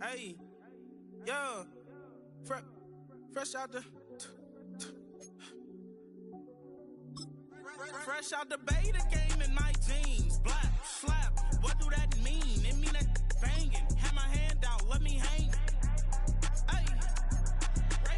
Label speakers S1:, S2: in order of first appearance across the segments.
S1: Hey, yeah, fresh out the beta game in my jeans. Black slap, what do that mean? It mean that banging. Have my hand out, let me hang. Hey,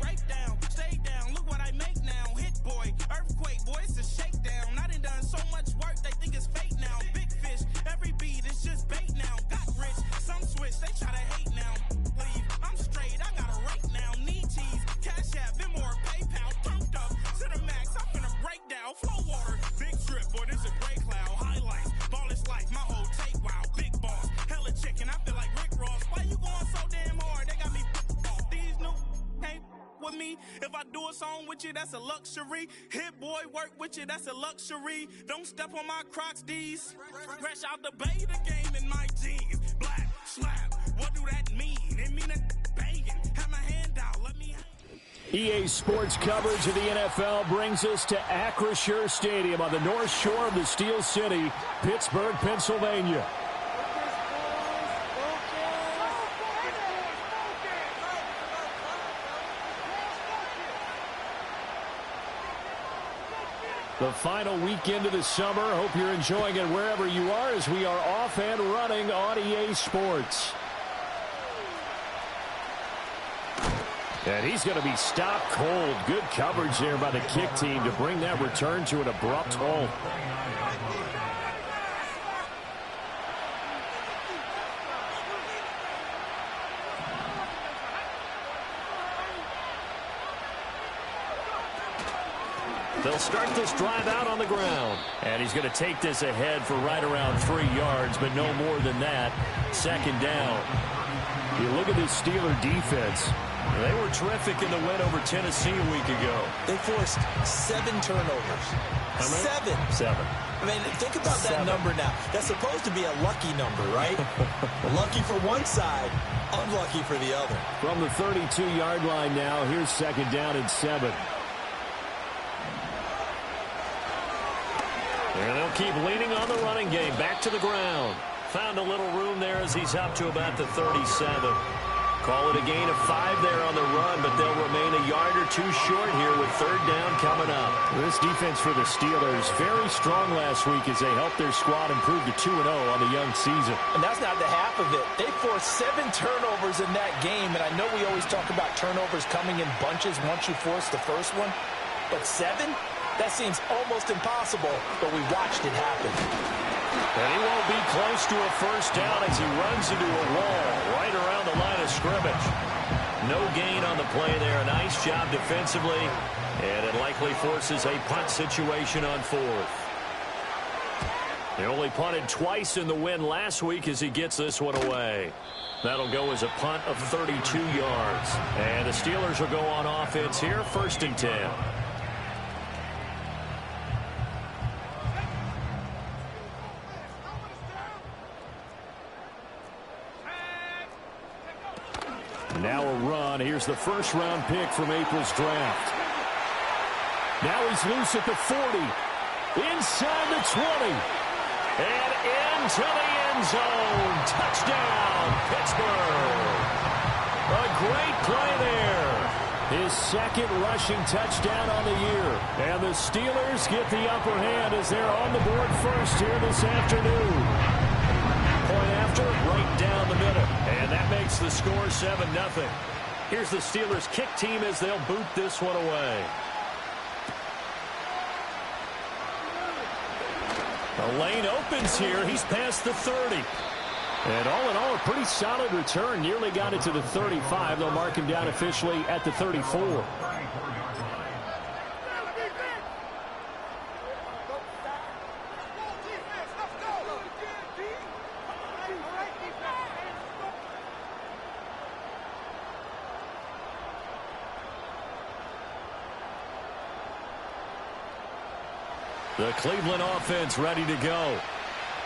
S1: break down, stay down. Look what I make now. Hit boy, earthquake, boy, it's a shakedown. I done so much work, they think it's fake now. Big fish, every beat is just bait now. Got rich, some switch, they try to hate now. Leave, I'm straight, I got a rate now. Need cheese, cash app, Venmo or PayPal. Pumped up to the max, I'm finna break down. Flow water, big drip, boy, this a gray cloud. Highlights, ball is life, my whole take, wow. Big boss, hella chicken, I feel like Rick Ross. Why you going so damn hard? They got me off. These new can't with me. If I do a song with you, that's a luxury. Hit boy, work with you, that's a luxury. Don't step on my Crocs, D's. Fresh out the beta game in my jeans. Black slap, what do that mean? It mean that banging. Have my hand out, let me.
S2: EA Sports coverage of the NFL brings us to Acrisure Stadium on the north shore of the Steel City, Pittsburgh, Pennsylvania. The final weekend of the summer. Hope you're enjoying it wherever you are as we are off and running on EA Sports. And he's going to be stopped cold. Good coverage there by the kick team to bring that return to an abrupt halt. They'll start this drive out on the ground. And he's going to take this ahead for right around 3 yards, but no more than that. Second down. You look at this Steeler defense. They were terrific in the win over Tennessee a week ago.
S3: They forced 7 turnovers.
S2: How many?
S3: 7.
S2: 7.
S3: I mean, think about that number now. That's supposed to be a lucky number, right? Lucky for one side, unlucky for the other.
S2: From the 32-yard line now, here's second down and 7. And they'll keep leaning on the running game. Back to the ground. Found a little room there as he's up to about the 37. Call it a gain of 5 there on the run, but they'll remain a yard or 2 short here with third down coming up. This defense for the Steelers, very strong last week as they helped their squad improve to 2-0 on the young season.
S3: And that's not the half of it. They forced 7 turnovers in that game, and I know we always talk about turnovers coming in bunches once you force the first one, but 7? That seems almost impossible, but we watched it happen.
S2: And he won't be close to a first down as he runs into a wall right around the line of scrimmage. No gain on the play there. Nice job defensively, and it likely forces a punt situation on 4th. They only punted twice in the win last week as he gets this one away. That'll go as a punt of 32 yards. And the Steelers will go on offense here, 1st and 10. Now a run. Here's the first-round pick from April's draft. Now he's loose at the 40. Inside the 20. And into the end zone. Touchdown, Pittsburgh. A great play there. His second rushing touchdown on the year. And the Steelers get the upper hand as they're on the board first here this afternoon. Point after, right down the middle. And that makes the score 7-0. Here's the Steelers kick team as they'll boot this one away. The lane opens here. He's past the 30. And all in all, a pretty solid return. Nearly got it to the 35. They'll mark him down officially at the 34. The Cleveland offense ready to go.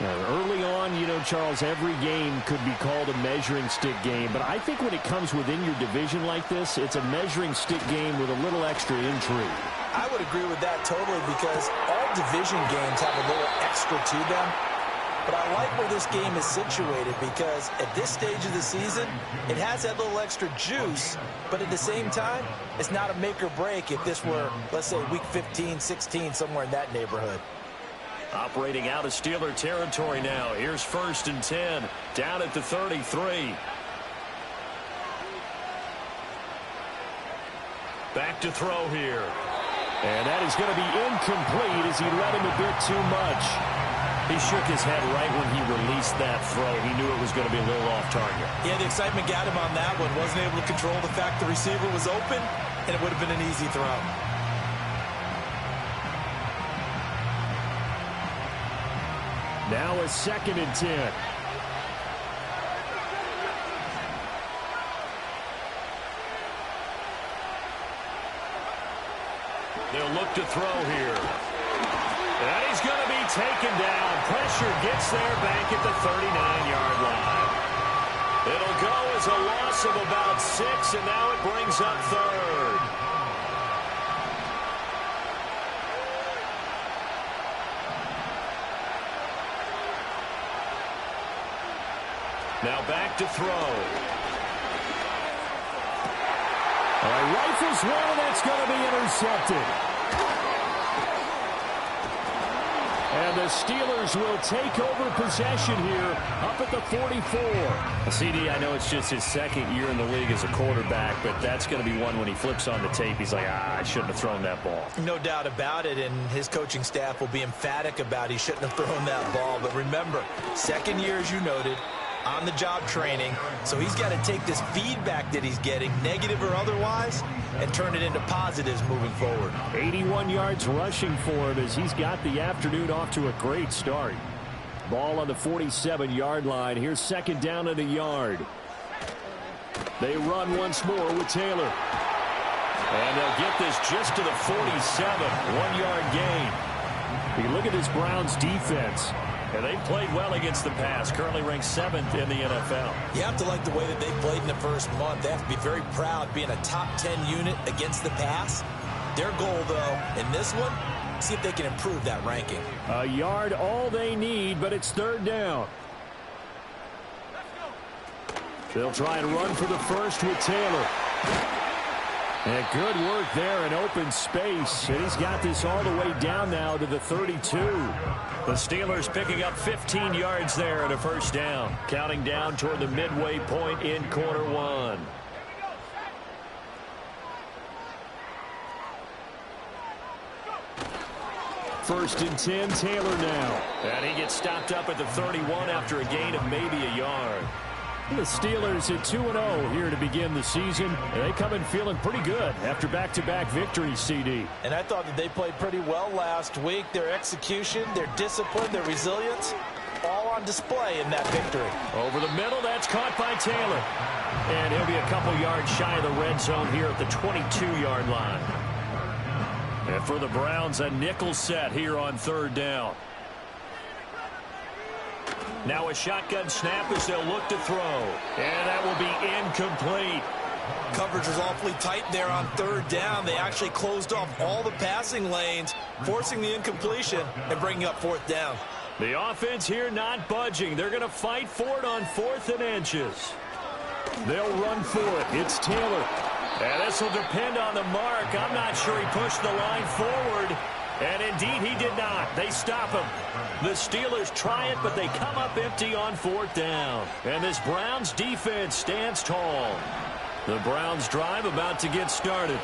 S2: Early on, you know, Charles, every game could be called a measuring stick game. But I think when it comes within your division like this, it's a measuring stick game with a little extra intrigue.
S3: I would agree with that totally because all division games have a little extra to them. But I like where this game is situated because at this stage of the season, it has that little extra juice, but at the same time, it's not a make or break if this were, let's say, week 15, 16, somewhere in that neighborhood.
S2: Operating out of Steeler territory now. Here's 1st and 10, down at the 33. Back to throw here. And that is going to be incomplete as he let him a bit too much. He shook his head right when he released that throw. He knew it was going to be a little off target.
S3: Yeah, the excitement got him on that one. Wasn't able to control the fact the receiver was open, and it would have been an easy throw.
S2: Now a 2nd and 10. They'll look to throw here. And he's going to be taken down. Pressure gets there back at the 39-yard line. It'll go as a loss of about 6, and now it brings up 3rd. Now back to throw. All right, rifles one, and that's going to be intercepted. And the Steelers will take over possession here up at the 44. CD, I know it's just his 2nd year in the league as a quarterback, but that's going to be one when he flips on the tape. He's like, I shouldn't have thrown that ball.
S3: No doubt about it, and his coaching staff will be emphatic about he shouldn't have thrown that ball. But remember, 2nd year, as you noted, on-the-job training, so he's got to take this feedback that he's getting, negative or otherwise, and turn it into positives moving forward. 81 yards rushing for him as he's got the afternoon off to a great start. Ball on the 47-yard line. Here's 2nd down and a yard. They run once more with Taylor. And they'll get this just to the 47. 1-yard gain. You look at this Browns defense. And they've played well against the pass, currently ranked 7th in the NFL. You have to like the way that they played in the first month. They have to be very proud being a top 10 unit against the pass. Their goal, though, in this one, see if they can improve that ranking. A yard all they need, but it's 3rd down. They'll try and run for the first with Taylor. And good work there in open space. And he's got this all the way down now to the 32. The Steelers picking up 15 yards there at a 1st down. Counting down toward the midway point in quarter 1. First and 10, Taylor now. And he gets stopped up at the 31 after a gain of maybe a yard. The Steelers at 2-0 here to begin the season. And they come in feeling pretty good after back-to-back victories, CD. And I thought that they played pretty well last week. Their execution, their discipline, their resilience, all on display in that victory. Over the middle, that's caught by Taylor. And he'll be a couple yards shy of the red zone here at the 22-yard line. And for the Browns, a nickel set here on 3rd down. Now a shotgun snap as they'll look to throw. And that will be incomplete. Coverage was awfully tight there on 3rd down. They actually closed off all the passing lanes, forcing the incompletion and bringing up 4th down. The offense here not budging. They're going to fight for it on 4th and inches. They'll run for it. It's Taylor. And this will depend on the mark. I'm not sure he pushed the line forward. And indeed, he did not. They stop him. The Steelers try it, but they come up empty on 4th down. And this Browns defense stands tall. The Browns drive about to get started.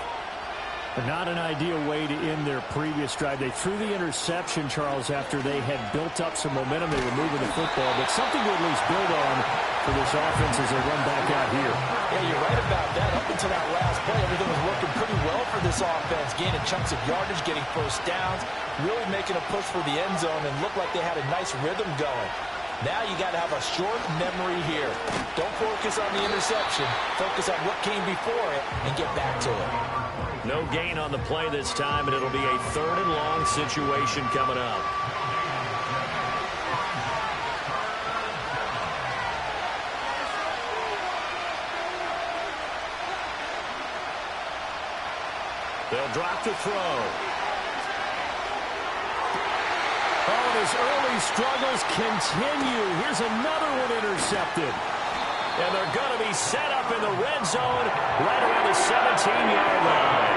S3: Not an ideal way to end their previous drive. They threw the interception, Charles, after they had built up some momentum. They were moving the football, but something to at least build on for this offense as they run back out here. Yeah, you're right about that. Up until that last play, everything was working pretty well for this offense, gaining chunks of yardage, getting 1st downs, really making a push for the end zone, and looked like they had a nice rhythm going. Now you got to have a short memory here. Don't focus on the interception. Focus on what came before it and get back to it. No gain on the play this time, and it'll be a 3rd and long situation coming up. They'll drop to throw.
S2: Oh, and his early struggles continue. Here's another one intercepted. And they're going to be set up in the red zone right around the 17-yard line.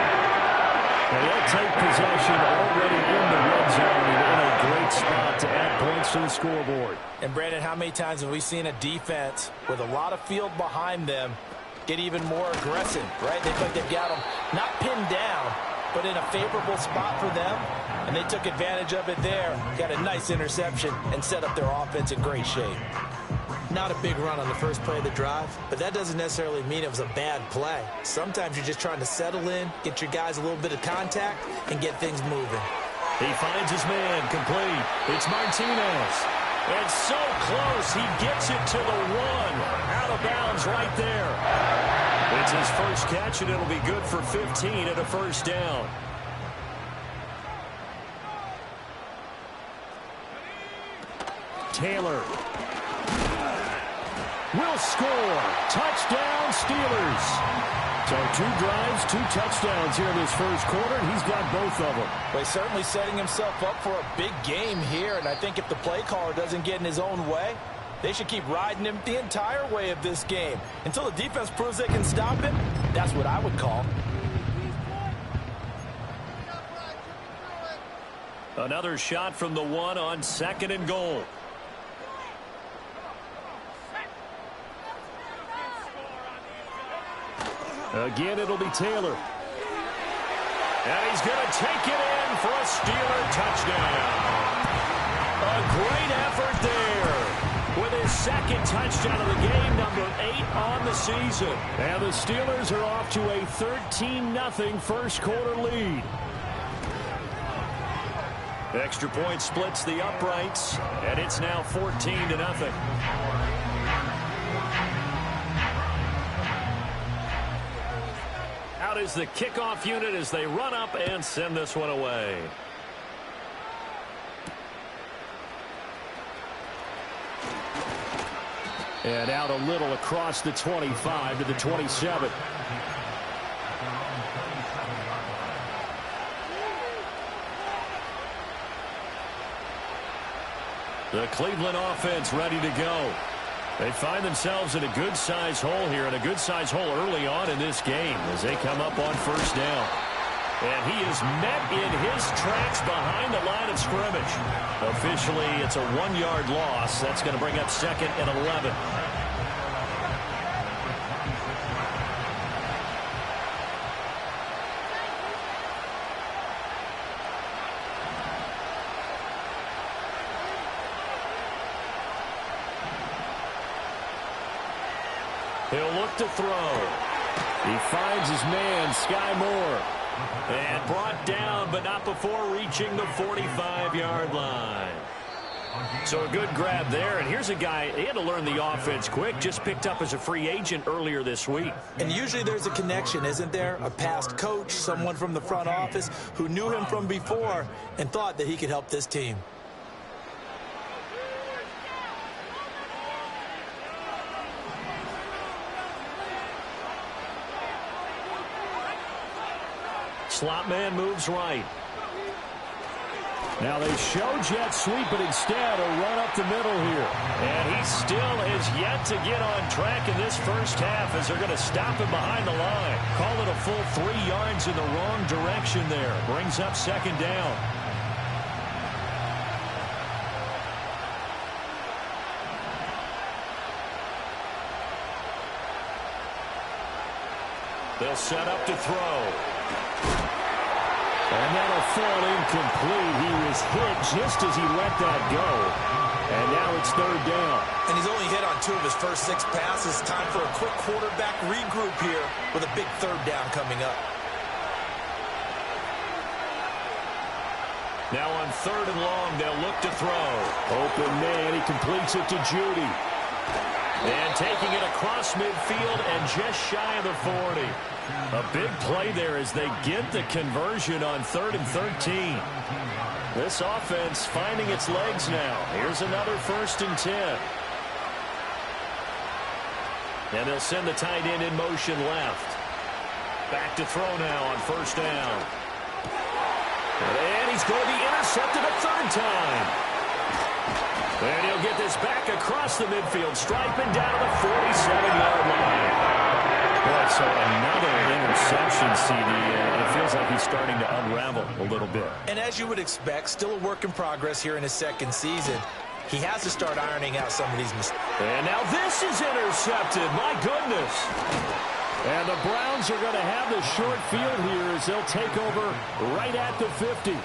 S2: And they'll take possession already in the red zone and in a great spot to add points to the scoreboard.
S3: And, Brandon, how many times have we seen a defense with a lot of field behind them get even more aggressive, right? They think they've got them not pinned down, but in a favorable spot for them, and they took advantage of it there. Got a nice interception and set up their offense in great shape. Not a big run on the first play of the drive, but that doesn't necessarily mean it was a bad play. Sometimes you're just trying to settle in, get your guys a little bit of contact, and get things moving.
S2: He finds his man complete. It's Martinez. And so close, he gets it to the one. Out of bounds right there. It's his first catch, and it'll be good for 15 and a first down. Taylor will score. Touchdown, Steelers. So 2 drives, 2 touchdowns here in this first quarter, and he's got both of them.
S3: Well, he's certainly setting himself up for a big game here, and I think if the play caller doesn't get in his own way, they should keep riding him the entire way of this game. Until the defense proves they can stop him, that's what I would call.
S2: Another shot from the 1 on 2nd and goal. Again, it'll be Taylor. And he's going to take it in for a Steeler touchdown. A great effort there with his 2nd touchdown of the game, number 8 on the season. And the Steelers are off to a 13-0 first quarter lead. Extra point splits the uprights, and it's now 14-0. Out is the kickoff unit as they run up and send this one away. And out a little across the 25 to the 27. The Cleveland offense ready to go. They find themselves in a good-sized hole here, and a good-sized hole early on in this game as they come up on first down. And he is met in his tracks behind the line of scrimmage. Officially, it's a 1-yard loss. That's going to bring up 2nd and 11. He'll look to throw. He finds his man, Sky Moore. And brought down, but not before reaching the 45-yard line. So a good grab there. And here's a guy, he had to learn the offense quick, just picked up as a free agent earlier this week.
S3: And usually there's a connection, isn't there? A past coach, someone from the front office who knew him from before and thought that he could help this team.
S2: Slot man moves right. Now they show jet sweep, but instead a run up the middle here. And he still has yet to get on track in this first half as they're going to stop him behind the line. Call it a full 3 yards in the wrong direction there. Brings up 2nd down. They'll set up to throw. And that'll fall incomplete. He was hit just as he let that go. And now it's 3rd down.
S3: And he's only hit on 2 of his first 6 passes. Time for a quick quarterback regroup here with a big 3rd down coming up.
S2: Now on 3rd and long, they'll look to throw. Open man, he completes it to Judy. And taking it across midfield and just shy of the 40. A big play there as they get the conversion on 3rd and 13. This offense finding its legs now. Here's another 1st and 10. And they'll send the tight end in motion left. Back to throw now on 1st down. And he he's going to be intercepted a third time. And he'll get this back across the midfield stripe and down to the 47-yard line. Boy, so another interception, CD, and it feels like he's starting to unravel a little bit.
S3: And as you would expect, still a work in progress here in his second season. He has to start ironing out some of these mistakes.
S2: And now this is intercepted. My goodness. And the Browns are going to have the short field here as they'll take over right at the 50.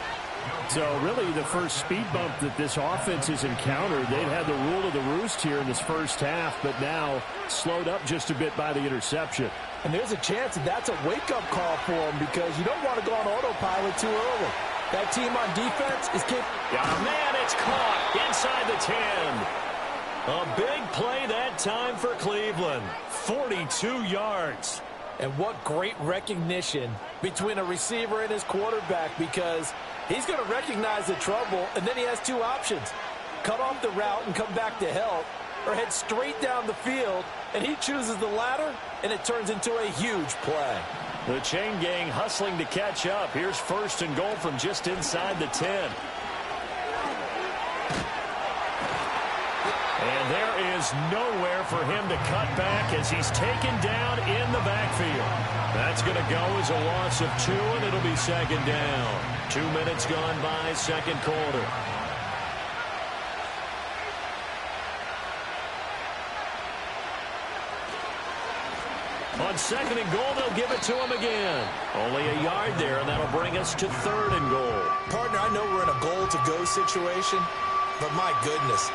S2: So really the first speed bump that this offense has encountered. They've had the rule of the roost here in this first half, but now slowed up just a bit by the interception.
S3: And there's a chance that that's a wake-up call for him because you don't want to go on autopilot too early. That team on defense is capable.
S2: Yeah, man, it's caught inside the 10. A big play that time for Cleveland. 42 yards.
S3: And what great recognition between a receiver and his quarterback, because he's going to recognize the trouble, and then he has two options. Cut off the route and come back to help, or head straight down the field, and he chooses the latter, and it turns into a huge play.
S2: The chain gang hustling to catch up. Here's first and goal from just inside the 10. And there is nowhere for him to cut back as he's taken down in the backfield. That's going to go as a loss of 2, and it'll be second down. 2 minutes gone by, second quarter. On second and goal, they'll give it to him again. Only a yard there, and that'll bring us to third and goal.
S3: Partner, I know we're in a goal-to-go situation, but my goodness,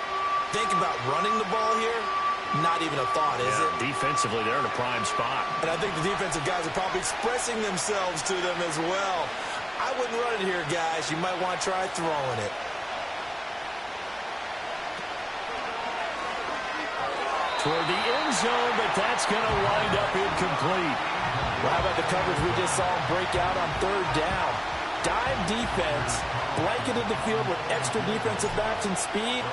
S3: think about running the ball here. Not even a thought, is it?
S2: Defensively, they're in a prime spot.
S3: And I think the defensive guys are probably expressing themselves to them as well. I wouldn't run it here, guys. You might want to try throwing it.
S2: Toward the end zone, but that's going to wind up incomplete.
S3: Well, how about the coverage we just saw him break out on third down? Dime defense, blanketed the field with extra defensive backs and speed,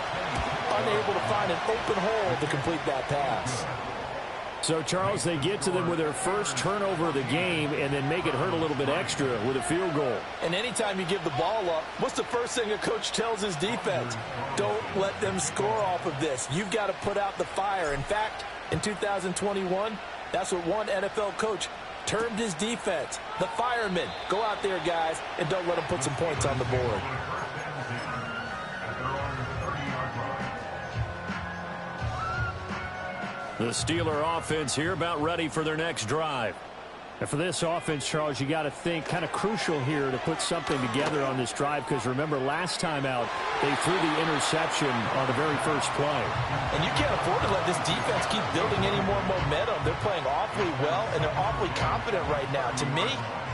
S3: unable to find an open hole to complete that pass.
S2: So, Charles, they get to them with their first turnover of the game and then make it hurt a little bit extra with a field goal.
S3: And anytime you give the ball up, what's the first thing a coach tells his defense? Don't let them score off of this. You've got to put out the fire. In fact, in 2021, that's what one NFL coach termed his defense, the firemen. Go out there, guys, and don't let them put some points on the board.
S2: The Steeler offense here about ready for their next drive. And for this offense, Charles, you got to think kind of crucial here to put something together on this drive because remember last time out they threw the interception on the very first play.
S3: And you can't afford to let this defense keep building any more momentum. They're playing awfully well and they're awfully confident right now. To me,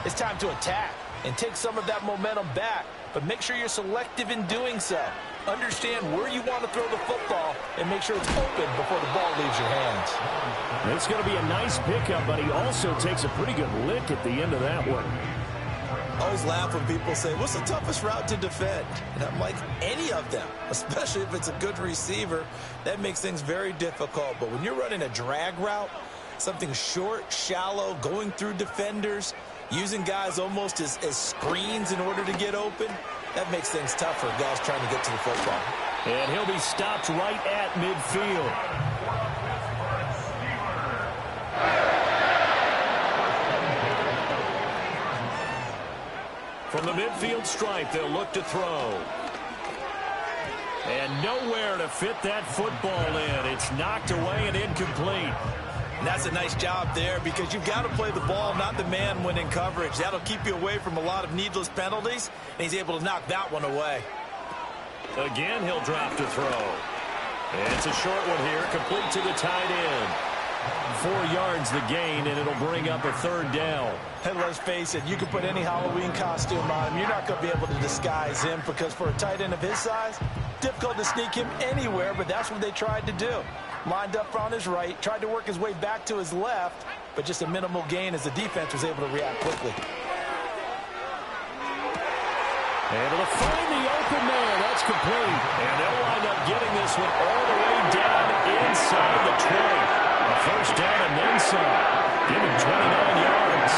S3: it's time to attack and take some of that momentum back, but make sure you're selective in doing so. Understand where you want to throw the football and make sure it's open before the ball leaves your hands.
S2: It's going to be a nice pickup, but he also takes a pretty good lick at the end of that one.
S3: I always laugh when people say, what's the toughest route to defend? And I'm like, any of them, especially if it's a good receiver. That makes things very difficult. But when you're running a drag route, something short, shallow, going through defenders, using guys almost as screens in order to get open, that makes things tougher, guys trying to get to the football.
S2: And he'll be stopped right at midfield. From the midfield stripe, they'll look to throw. And nowhere to fit that football in. It's knocked away and incomplete.
S3: And that's a nice job there because you've got to play the ball, not the man when in coverage. That'll keep you away from a lot of needless penalties, and he's able to knock that one away.
S2: Again, he'll drop to throw. And it's a short one here, complete to the tight end. 4 yards the gain, and it'll bring up a third down.
S3: And let's face it, you can put any Halloween costume on him. You're not going to be able to disguise him because for a tight end of his size, difficult to sneak him anywhere, but that's what they tried to do. Lined up on his right, tried to work his way back to his left, but just a minimal gain as the defense was able to react quickly.
S2: Able to find the open man. That's complete. And they'll wind up getting this one all the way down inside the 20. A first down and then some. Give him 29 yards.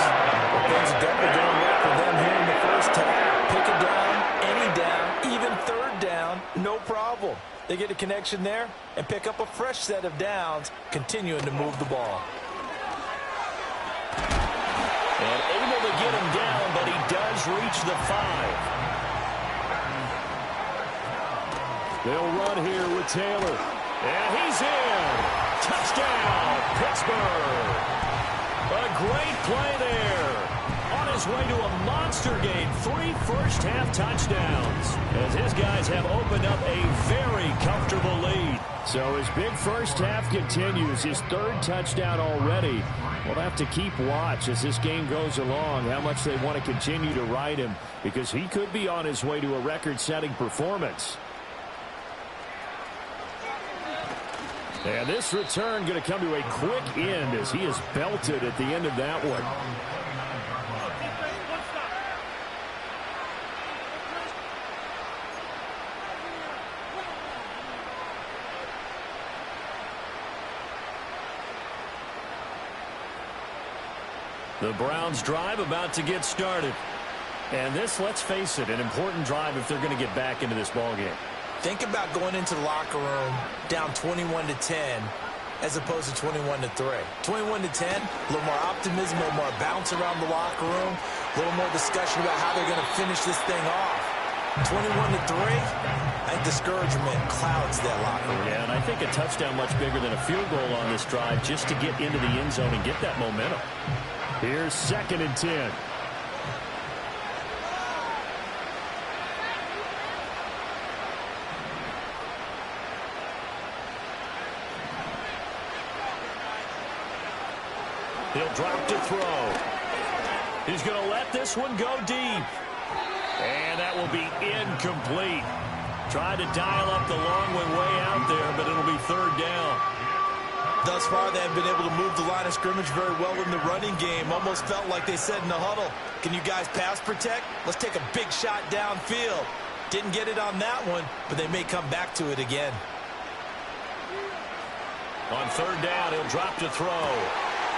S3: Well, things are definitely going right for them here in the first half. Pick it down No problem. They get a connection there and pick up a fresh set of downs, continuing to move the ball.
S2: And able to get him down, but he does reach the 5. They'll run here with Taylor. And he's in. Touchdown, Pittsburgh. A great play there. On his way to a monster game, 3 first-half touchdowns, as his guys have opened up a very comfortable lead. So his big first half continues, his 3rd touchdown already. We'll have to keep watch as this game goes along, how much they want to continue to ride him, because he could be on his way to a record-setting performance. And this return going to come to a quick end as he is belted at the end of that one. The Browns drive about to get started. And this, let's face it, an important drive if they're going to get back into this ballgame.
S3: Think about going into the locker room down 21-10 as opposed to 21-3. 21-10, a little more optimism, a little more bounce around the locker room, a little more discussion about how they're going to finish this thing off. 21-3, I think discouragement clouds that locker room.
S2: Yeah, and I think a touchdown much bigger than a field goal on this drive just to get into the end zone and get that momentum. Here's 2nd and 10. He'll drop to throw. He's going to let this one go deep. And that will be incomplete. Tried to dial up the long one way out there, but it'll be 3rd down.
S3: Thus far, they have been able to move the line of scrimmage very well in the running game. Almost felt like they said in the huddle, can you guys pass protect? Let's take a big shot downfield. Didn't get it on that one, but they may come back to it again.
S2: On 3rd down, he'll drop to throw.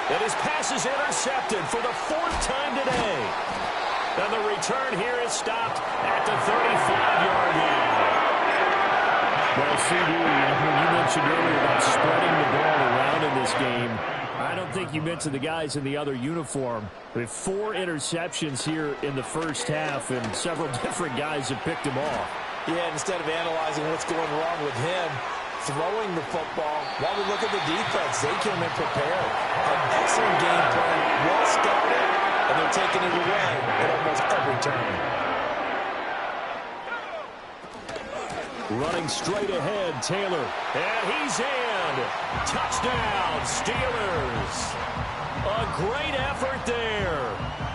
S2: And his pass is intercepted for the 4th time today. And the return here is stopped at the 35-yard line. Well, CD, when you mentioned earlier about spreading the ball around in this game, I don't think you mentioned the guys in the other uniform. We have 4 interceptions here in the first half, and several different guys have picked him off.
S3: Yeah, instead of analyzing what's going wrong with him, throwing the football, while we look at the defense, they came in prepared. An excellent game plan, well started, and they're taking it away at almost every turn.
S2: Running straight ahead, Taylor. And he's in. Touchdown, Steelers. A great effort there.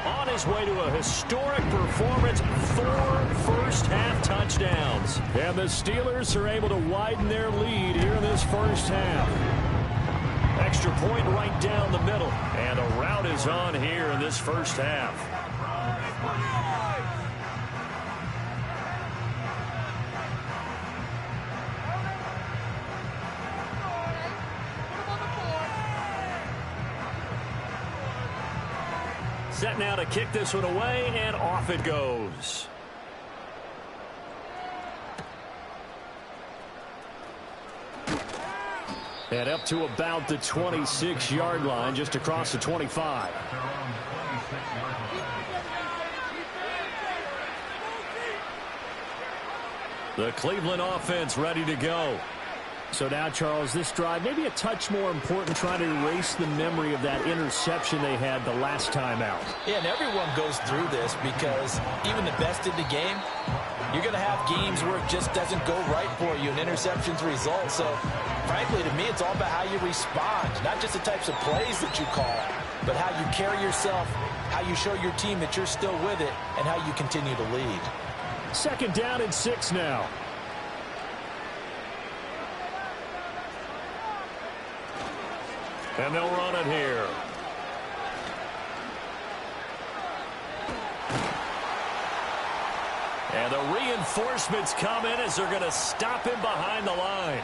S2: On his way to a historic performance, 4 first-half touchdowns. And the Steelers are able to widen their lead here in this first half. Extra point right down the middle. And a rout is on here in this first half. Set now to kick this one away, and off it goes. And up to about the 26-yard line, just across the 25. The Cleveland offense ready to go. So now, Charles, this drive maybe a touch more important, trying to erase the memory of that interception they had the last time out.
S3: Yeah, and everyone goes through this because even the best in the game, you're going to have games where it just doesn't go right for you, and interceptions result. So, frankly, to me, it's all about how you respond, not just the types of plays that you call, but how you carry yourself, how you show your team that you're still with it, and how you continue to lead.
S2: 2nd down and 6 now. And they'll run it here. And the reinforcements come in as they're going to stop him behind the line.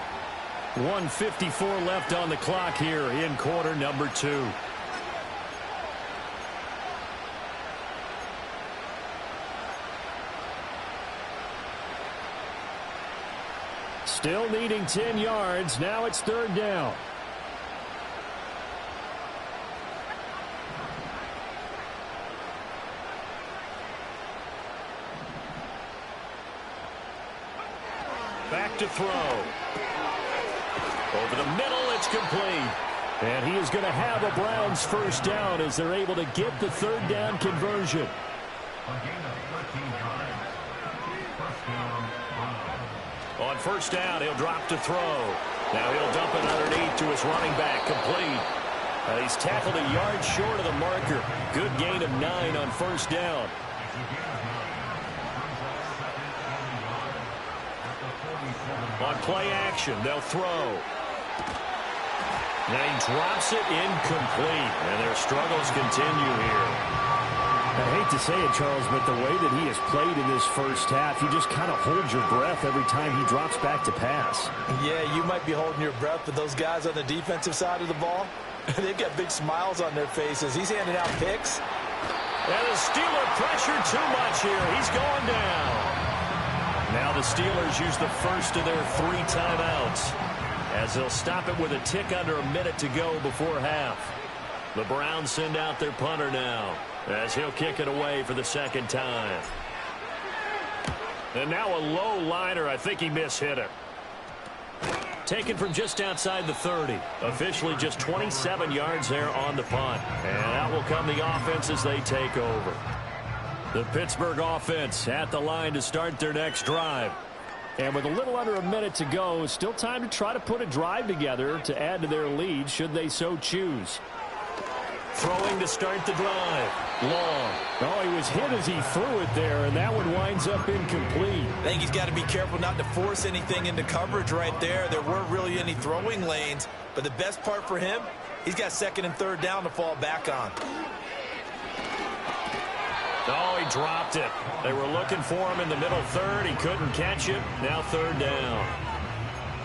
S2: 1:54 left on the clock here in quarter number 2. Still needing 10 yards. Now it's third down. Back to throw. Over the middle, it's complete. And he is going to have a Browns first down as they're able to get the third down conversion. On first down, he'll drop to throw. Now he'll dump it underneath to his running back, complete. He's tackled a yard short of the marker. Good gain of 9 on first down. On play action, they'll throw. Now he drops it incomplete, and their struggles continue here.
S4: I hate to say it, Charles, but the way that he has played in this first half, you just kind of hold your breath every time he drops back to pass.
S3: Yeah, you might be holding your breath, but those guys on the defensive side of the ball, they've got big smiles on their faces. He's handing out picks.
S2: And the Steeler pressure too much here. He's going down. Now the Steelers use the first of their 3 timeouts, as they'll stop it with a tick under a minute to go before half. The Browns send out their punter now, as he'll kick it away for the second time. And now a low liner. I think he mishit it. Taken from just outside the 30. Officially just 27 yards there on the punt. And out will come the offense as they take over. The Pittsburgh offense at the line to start their next drive. And with a little under a minute to go, still time to try to put a drive together to add to their lead should they so choose. Throwing to start the drive. Long.
S4: Oh, he was hit as he threw it there, and that one winds up incomplete.
S3: I think he's got to be careful not to force anything into coverage right there. There weren't really any throwing lanes, but the best part for him, he's got second and third down to fall back on.
S2: Oh, he dropped it. They were looking for him in the middle third. He couldn't catch it. Now third down.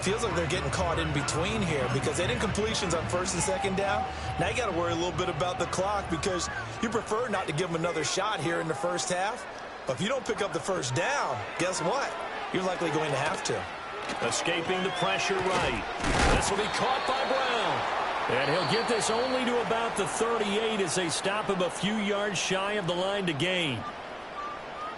S3: Feels like they're getting caught in between here because they did completions on first and second down. Now you got to worry a little bit about the clock because you prefer not to give them another shot here in the first half. But if you don't pick up the first down, guess what? You're likely going to have to.
S2: Escaping the pressure right. This will be caught by Brown. And he'll get this only to about the 38 as they stop him a few yards shy of the line to gain.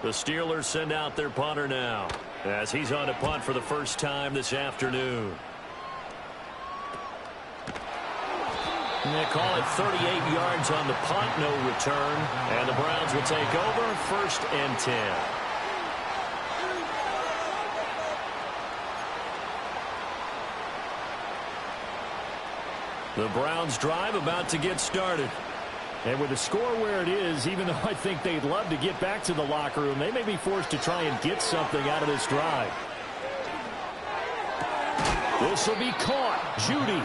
S2: The Steelers send out their punter now, as he's on to punt for the first time this afternoon. And they call it 38 yards on the punt, no return. And the Browns will take over, 1st and 10. The Browns drive about to get started.
S4: And with the score where it is, even though I think they'd love to get back to the locker room, they may be forced to try and get something out of this drive. This will be caught. Judy.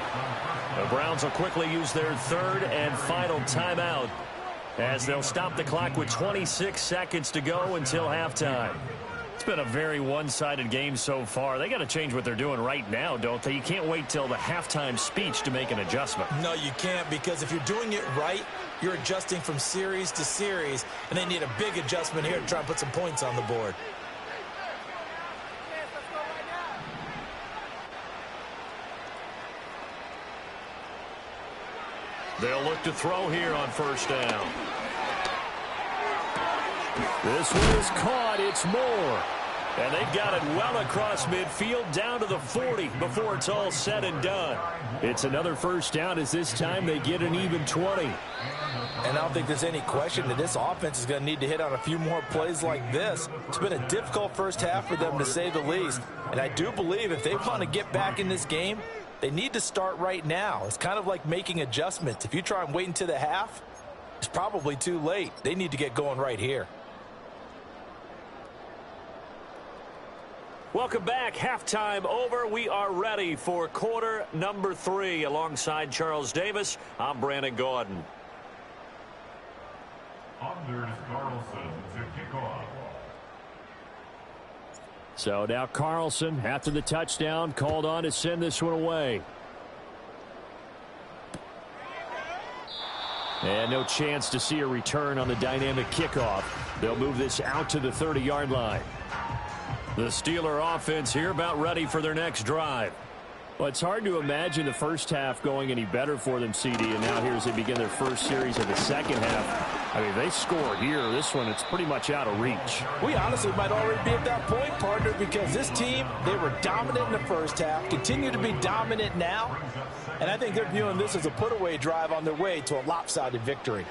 S2: The Browns will quickly use their third and final timeout, as they'll stop the clock with 26 seconds to go until halftime. It's been a very one-sided game so far. They got to change what they're doing right now, don't they? You can't wait till the halftime speech to make an adjustment.
S3: No, you can't, because if you're doing it right, you're adjusting from series to series, and they need a big adjustment here to try and put some points on the board.
S2: They'll look to throw here on first down.
S4: This one is caught. It's Moore.
S2: And they've got it well across midfield down to the 40 before it's all said and done.
S4: It's another first down as this time they get an even 20.
S3: And I don't think there's any question that this offense is going to need to hit on a few more plays like this. It's been a difficult first half for them, to say the least. And I do believe if they want to get back in this game, they need to start right now. It's kind of like making adjustments. If you try and wait until the half, it's probably too late. They need to get going right here.
S2: Welcome back. Halftime over. We are ready for quarter number 3. Alongside Charles Davis, I'm Brandon Gordon.
S5: Anders Carlson to kick off.
S4: So now Carlson, after the touchdown, called on to send this one away. And no chance to see a return on the dynamic kickoff. They'll move this out to the 30-yard line.
S2: The Steeler offense here about ready for their next drive.
S4: Well, it's hard to imagine the first half going any better for them, CD, and now here as they begin their first series of the second half. I mean, they score here. This one, it's pretty much out of reach.
S3: We honestly might already be at that point, partner, because this team, they were dominant in the first half, continue to be dominant now, and I think they're viewing this as a put-away drive on their way to a lopsided victory.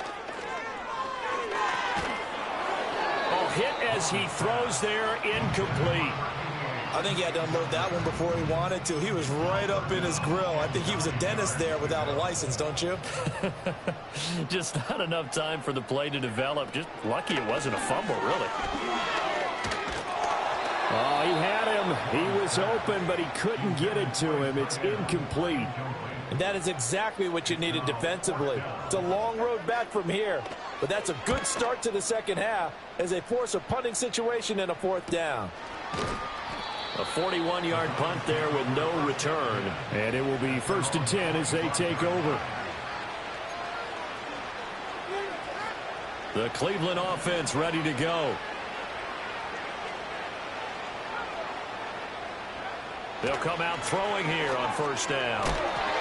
S2: Oh, hit as he throws there, incomplete.
S3: I think he had to unload that one before he wanted to. He was right up in his grill. I think he was a dentist there without a license, don't you?
S2: Just not enough time for the play to develop. Just lucky it wasn't a fumble, really.
S4: Oh, he had him. He was open, but he couldn't get it to him. It's incomplete.
S3: And that is exactly what you needed defensively. It's a long road back from here, but that's a good start to the second half as they force a punting situation and a fourth down.
S2: A 41-yard punt there with no return.
S4: And it will be 1st and 10 as they take over.
S2: The Cleveland offense ready to go. They'll come out throwing here on first down.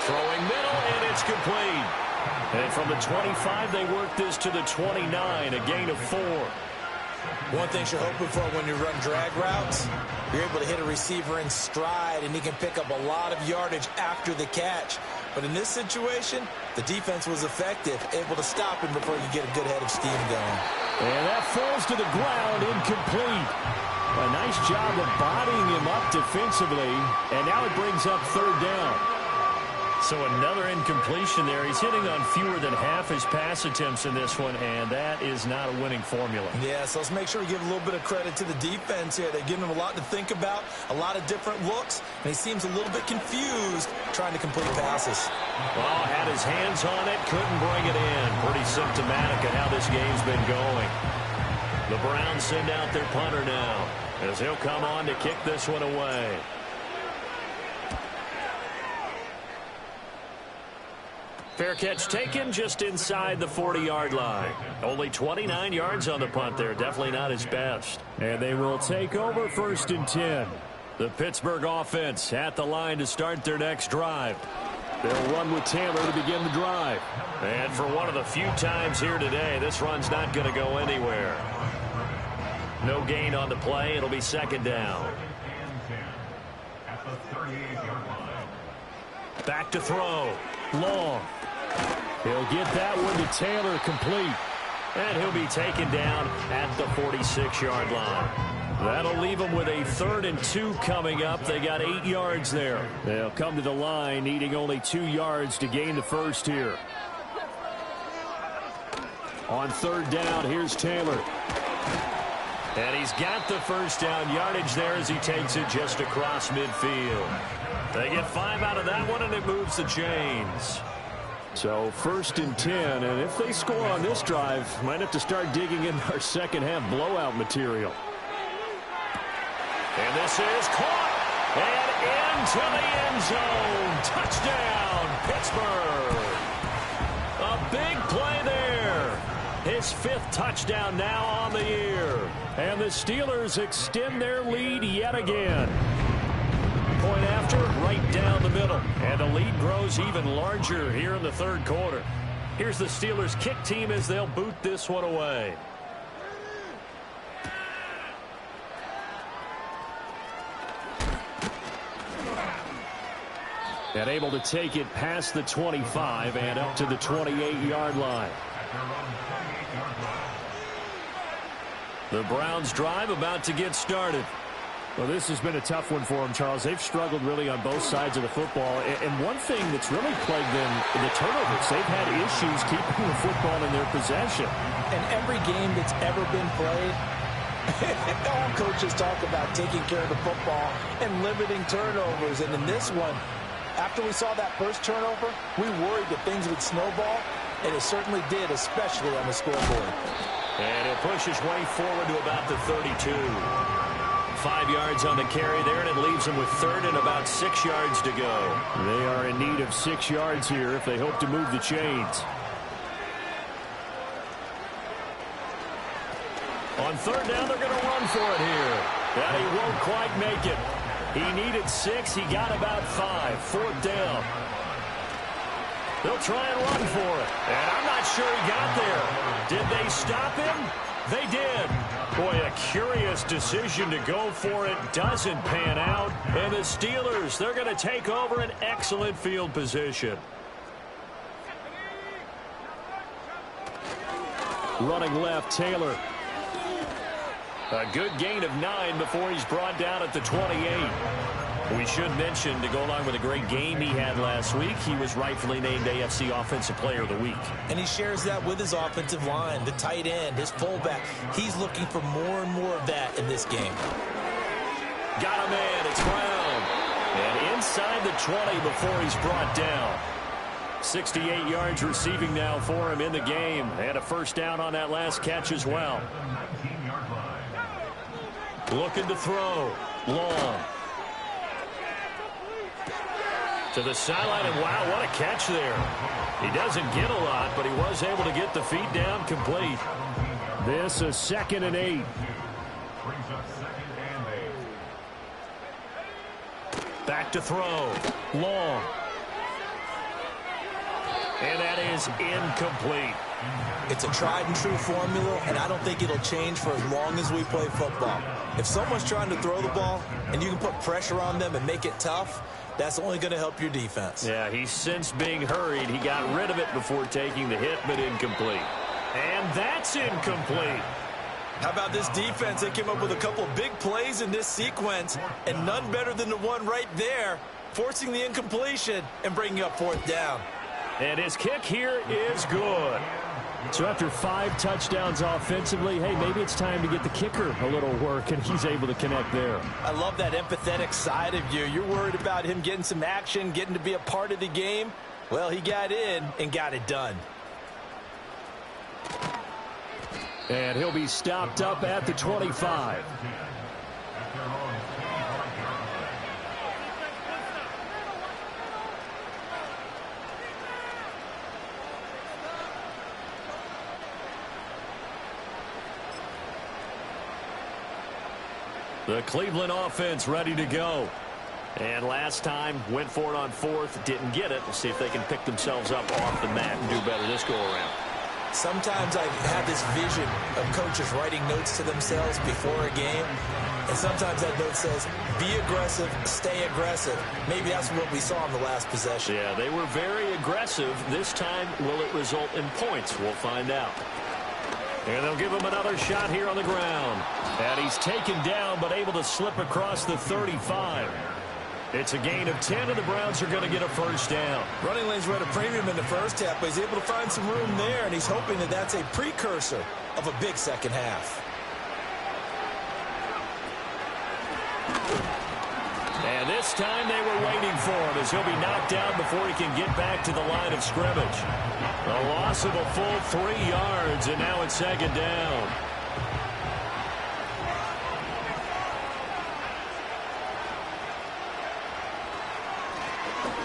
S2: Throwing middle, and it's complete. And from the 25, they work this to the 29, a gain of 4.
S3: One thing you're hoping for when you run drag routes, you're able to hit a receiver in stride, and he can pick up a lot of yardage after the catch. But in this situation, the defense was effective, able to stop him before you get a good head of steam going.
S4: And that falls to the ground, incomplete. A nice job of bodying him up defensively, and now it brings up 3rd down.
S2: So another incompletion there. He's hitting on fewer than half his pass attempts in this one, and that is not a winning formula.
S3: Yeah, so let's make sure we give a little bit of credit to the defense here. They're giving him a lot to think about, a lot of different looks, and he seems a little bit confused trying to complete passes.
S2: Well, had his hands on it, couldn't bring it in. Pretty symptomatic of how this game's been going. The Browns send out their punter now as he'll come on to kick this one away. Fair catch taken just inside the 40-yard line. Only 29 yards on the punt there. Definitely not his best.
S4: And they will take over 1st and 10.
S2: The Pittsburgh offense at the line to start their next drive.
S4: They'll run with Taylor to begin the drive.
S2: And for one of the few times here today, this run's not going to go anywhere. No gain on the play. It'll be 2nd down.
S5: At the 38-yard line.
S2: Back to throw.
S4: Long. He'll get that one to Taylor, complete.
S2: And he'll be taken down at the 46-yard line. That'll leave them with a 3rd and 2 coming up. They got 8 yards there.
S4: They'll come to the line needing only 2 yards to gain the first here. On 3rd down, here's Taylor.
S2: And he's got the first down yardage there as he takes it just across midfield. They get 5 out of that one, and it moves the chains.
S4: So 1st and 10, and if they score on this drive, might have to start digging in our second half blowout material.
S2: And this is caught and into the end zone. Touchdown, Pittsburgh. A big play there. His 5th touchdown now on the year.
S4: And the Steelers extend their lead yet again.
S2: Point after, right down the middle. And the lead grows even larger here in the 3rd quarter. Here's the Steelers kick team as they'll boot this one away.
S4: And able to take it past the 25 and up to the 28-yard line.
S2: The Browns drive about to get started.
S4: Well, this has been a tough one for them, Charles. They've struggled really on both sides of the football. And one thing that's really plagued them, the turnovers. They've had issues keeping the football in their possession.
S3: And every game that's ever been played, all coaches talk about taking care of the football and limiting turnovers. And in this one, after we saw that first turnover, we worried that things would snowball, and it certainly did, especially on the scoreboard.
S2: And he'll push his way forward to about the 32. 5 yards on the carry there, and it leaves them with 3rd and about 6 yards to go.
S4: They are in need of 6 yards here if they hope to move the chains.
S2: On 3rd down, they're going to run for it here. And he won't quite make it. He needed 6. He got about 5. 4th down. They'll try and run for it. And I'm not sure he got there. Did they stop him? They did. Boy, a curious decision to go for it. Doesn't pan out. And the Steelers, they're going to take over an excellent field position. Running left, Taylor. A good gain of 9 before he's brought down at the 28. We should mention, to go along with a great game he had last week, he was rightfully named AFC Offensive Player of the Week. And he shares that with his offensive line, the tight end, his fullback. He's looking for more and more of that in this game. Got a man. It's Brown. And inside the 20 before he's brought down. 68 yards receiving now for him in the game. And a first down on that last catch as well. Looking to throw. Long. To the sideline, and wow, what a catch there. He doesn't get a lot, but he was able to get the feet down complete. This is 2nd and 8. Back to throw. Long. And that is incomplete.
S3: It's a tried and true formula, and I don't think it'll change for as long as we play football. If someone's trying to throw the ball and you can put pressure on them and make it tough, that's only going to help your defense.
S2: Yeah, he's since being hurried. He got rid of it before taking the hit, but incomplete. And that's incomplete.
S3: How about this defense? They came up with a couple big plays in this sequence, and none better than the one right there, forcing the incompletion and bringing up 4th down.
S2: And his kick here is good. So after 5 touchdowns offensively, hey, maybe it's time to get the kicker a little work, and he's able to connect there.
S3: I love that empathetic side of you. You're worried about him getting some action, getting to be a part of the game. Well, he got in and got it done.
S2: And he'll be stopped up at the 25. The Cleveland offense ready to go. And last time, went for it on 4th, didn't get it. We'll see if they can pick themselves up off the mat and do better this go-around.
S3: Sometimes I have this vision of coaches writing notes to themselves before a game. And sometimes that note says, be aggressive, stay aggressive. Maybe that's what we saw in the last possession.
S2: Yeah, they were very aggressive. This time, will it result in points? We'll find out. And they'll give him another shot here on the ground. And he's taken down, but able to slip across the 35. It's a gain of 10, and the Browns are going to get a first down.
S3: Running lanes were at a premium in the first half, but he's able to find some room there, and he's hoping that that's a precursor of a big second half.
S2: And this time they were waiting for him as he'll be knocked down before he can get back to the line of scrimmage. A loss of a full 3 yards, and now it's 2nd down.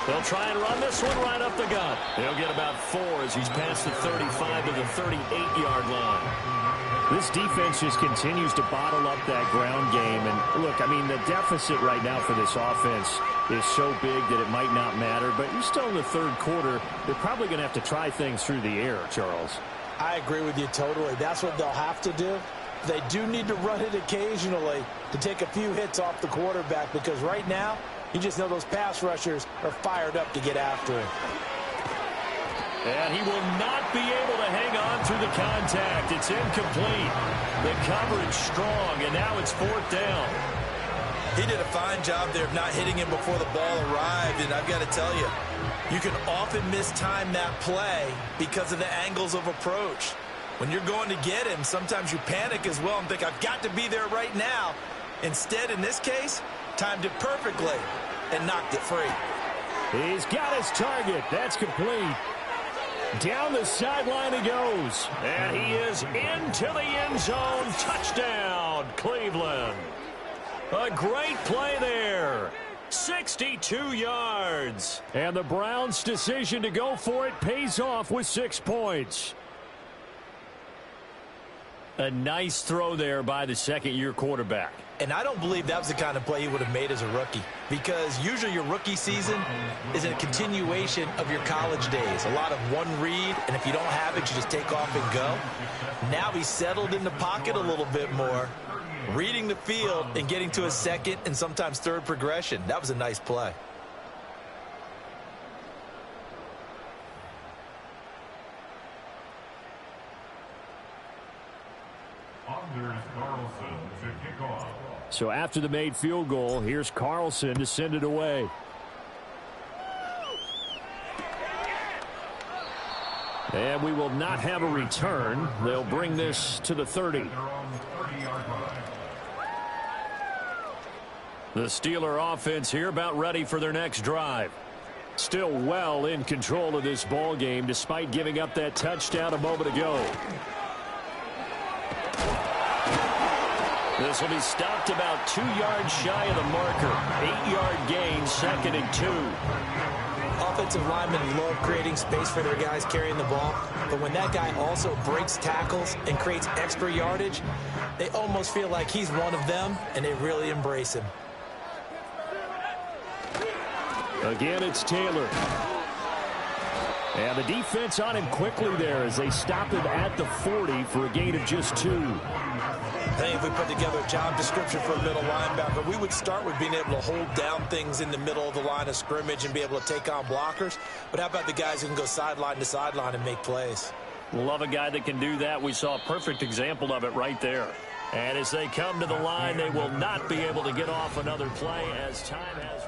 S2: They'll try and run this one right up the gut. He'll get about 4 as he's past the 35 to the 38-yard line.
S4: This defense just continues to bottle up that ground game. And, look, I mean, the deficit right now for this offense is so big that it might not matter. But you're still in the 3rd quarter. They're probably going to have to try things through the air, Charles.
S3: I agree with you totally. That's what they'll have to do. They do need to run it occasionally to take a few hits off the quarterback, because right now, you just know those pass rushers are fired up to get after him.
S2: And he will not be able to hang on through the contact. It's incomplete. The coverage strong, and now it's 4th down.
S3: He did a fine job there of not hitting him before the ball arrived, and I've got to tell you, you can often mistime that play because of the angles of approach. When you're going to get him, sometimes you panic as well and think, I've got to be there right now. Instead, in this case, timed it perfectly and knocked it free.
S2: He's got his target. That's complete. Down the sideline he goes. And he is into the end zone. Touchdown, Cleveland. A great play there. 62 yards. And the Browns' decision to go for it pays off with 6 points. A nice throw there by the second-year quarterback.
S3: And I don't believe that was the kind of play he would have made as a rookie, because usually your rookie season is a continuation of your college days. A lot of one read, and if you don't have it, you just take off and go. Now he's settled in the pocket a little bit more, reading the field and getting to a second and sometimes third progression. That was a nice play.
S2: So after the made field goal, here's Carlson to send it away. And we will not have a return. They'll bring this to the 30. The Steeler offense here about ready for their next drive. Still well in control of this ball game despite giving up that touchdown a moment ago. This will be stopped about 2 yards shy of the marker. 8-yard gain, 2nd and 2.
S3: Offensive linemen love creating space for their guys carrying the ball, but when that guy also breaks tackles and creates extra yardage, they almost feel like he's one of them, and they really embrace him.
S2: Again, it's Taylor. And the defense on him quickly there as they stop him at the 40 for a gain of just 2.
S3: I think if we put together a job description for a middle linebacker, we would start with being able to hold down things in the middle of the line of scrimmage and be able to take on blockers. But how about the guys who can go sideline to sideline and make plays?
S2: Love a guy that can do that. We saw a perfect example of it right there. And as they come to the line, they will not be able to get off another play as time has...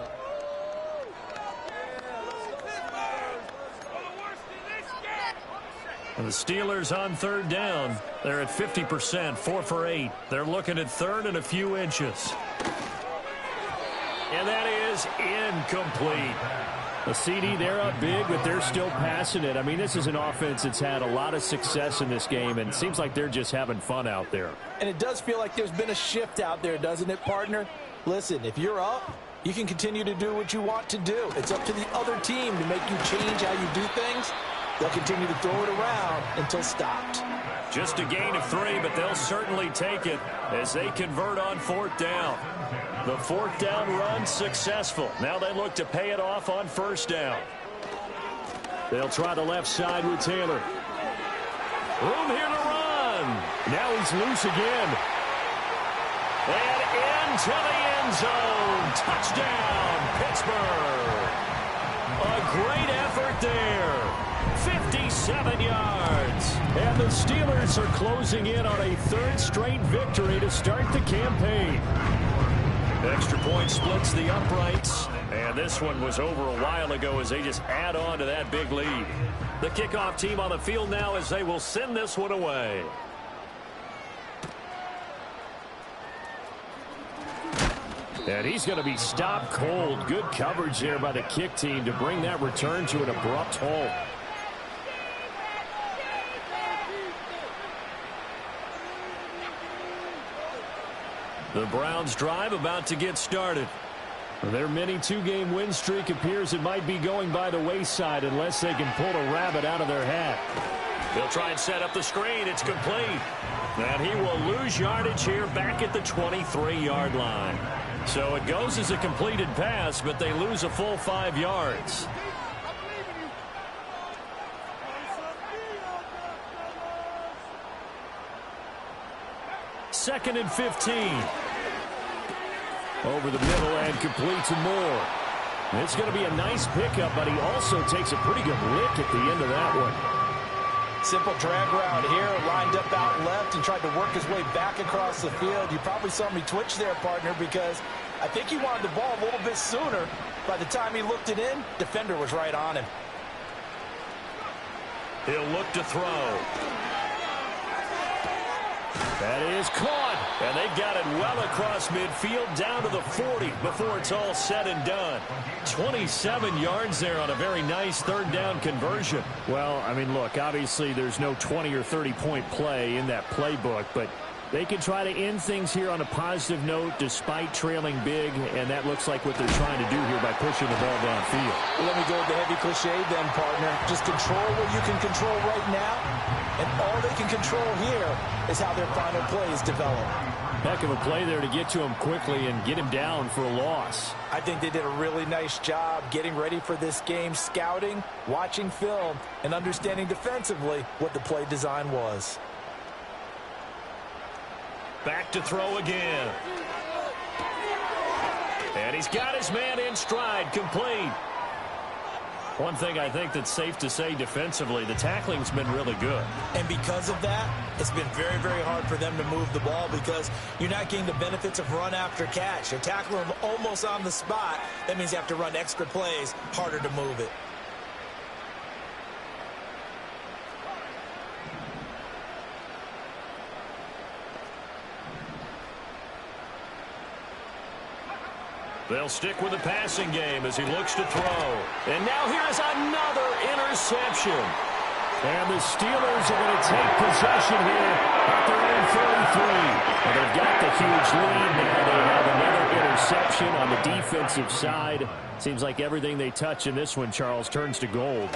S2: The Steelers on 3rd down. They're at 50%, 4 for 8. They're looking at 3rd and a few inches. And that is incomplete. A CD, they're up big, but they're still passing it. I mean, this is an offense that's had a lot of success in this game, and it seems like they're just having fun out there.
S3: And it does feel like there's been a shift out there, doesn't it, partner? Listen, if you're up, you can continue to do what you want to do. It's up to the other team to make you change how you do things. They'll continue to throw it around until stopped.
S2: Just a gain of 3, but they'll certainly take it as they convert on 4th down. The 4th down run successful. Now they look to pay it off on 1st down. They'll try the left side with Taylor. Room here to run. Now he's loose again. And into the end zone. Touchdown, Pittsburgh. A great effort there. 57 yards. And the Steelers are closing in on a 3rd straight victory to start the campaign. Extra point splits the uprights. And this one was over a while ago as they just add on to that big lead. The kickoff team on the field now as they will send this one away. And he's going to be stopped cold. Good coverage there by the kick team to bring that return to an abrupt halt. The Browns drive about to get started. Their mini 2-game win streak appears it might be going by the wayside unless they can pull a rabbit out of their hat. They'll try and set up the screen. It's complete. And he will lose yardage here back at the 23-yard line. So it goes as a completed pass, but they lose a full 5 yards. Second and 15. Over the middle and complete to Moore. It's going to be a nice pickup, but he also takes a pretty good lick at the end of that one.
S3: Simple drag route here, lined up out left and tried to work his way back across the field. You probably saw me twitch there, partner, because I think he wanted the ball a little bit sooner. By the time he looked it in, defender was right on him.
S2: He'll look to throw. That is caught, and they've got it well across midfield down to the 40 before it's all said and done. 27 yards there on a very nice 3rd down conversion. Well, I mean, look, obviously there's no 20 or 30-point play in that playbook, but
S4: They can try to end things here on a positive note despite trailing big, and that looks like what they're trying to do here by pushing the ball downfield.
S3: Well, let me go with the heavy cliche then, partner. Just control what you can control right now, and all they can control here is how their final plays develop.
S4: Heck of a play there to get to him quickly and get him down for a loss.
S3: I think they did a really nice job getting ready for this game, scouting, watching film, and understanding defensively what the play design was.
S2: Back to throw again. And he's got his man in stride, complete. One thing I think that's safe to say defensively, the tackling's been really good.
S3: And because of that, it's been very, very hard for them to move the ball because you're not getting the benefits of run after catch. You're tackling them almost on the spot. That means you have to run extra plays, harder to move it.
S2: They'll stick with the passing game as he looks to throw. And now here's another interception.
S4: And the Steelers are going to take possession here at their own 33. And they've got the huge lead now. They have another interception on the defensive side. Seems like everything they touch in this one, Charles, turns to gold.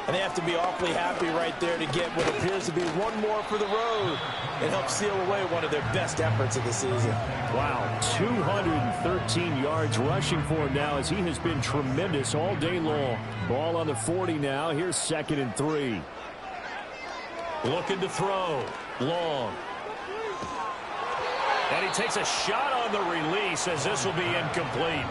S3: And they have to be awfully happy right there to get what appears to be one more for the road and help seal away one of their best efforts of the season.
S4: Wow, 213 yards rushing for him now as he has been tremendous all day long. Ball on the 40 now. Here's 2nd and 3.
S2: Looking to throw. Long. And he takes a shot on the release as this will be incomplete.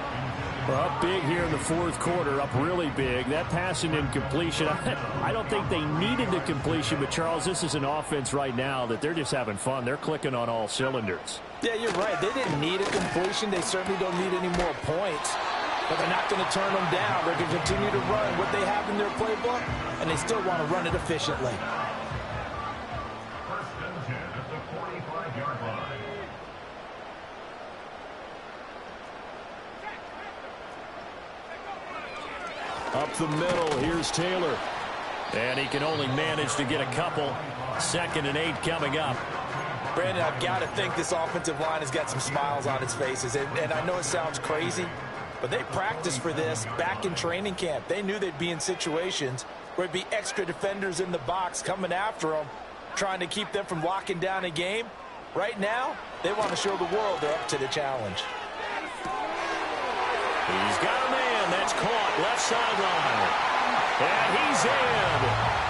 S4: We're up big here in the 4th quarter, up really big. That pass and incompletion, I don't think they needed the completion, but Charles, this is an offense right now that they're just having fun. They're clicking on all cylinders.
S3: Yeah, you're right. They didn't need a completion. They certainly don't need any more points. But they're not going to turn them down. They're going to continue to run what they have in their playbook, and they still want to run it efficiently.
S5: First and 10 at the 45-yard line.
S2: Up the middle, here's Taylor. And he can only manage to get a couple. 2nd and 8 coming up.
S3: Brandon, I've got to think this offensive line has got some smiles on its faces. And I know it sounds crazy, but they practiced for this back in training camp. They knew they'd be in situations where it'd be extra defenders in the box coming after them, trying to keep them from locking down a game. Right now, they want to show the world they're up to the challenge.
S2: He's got a man that's caught left sideline. And he's in.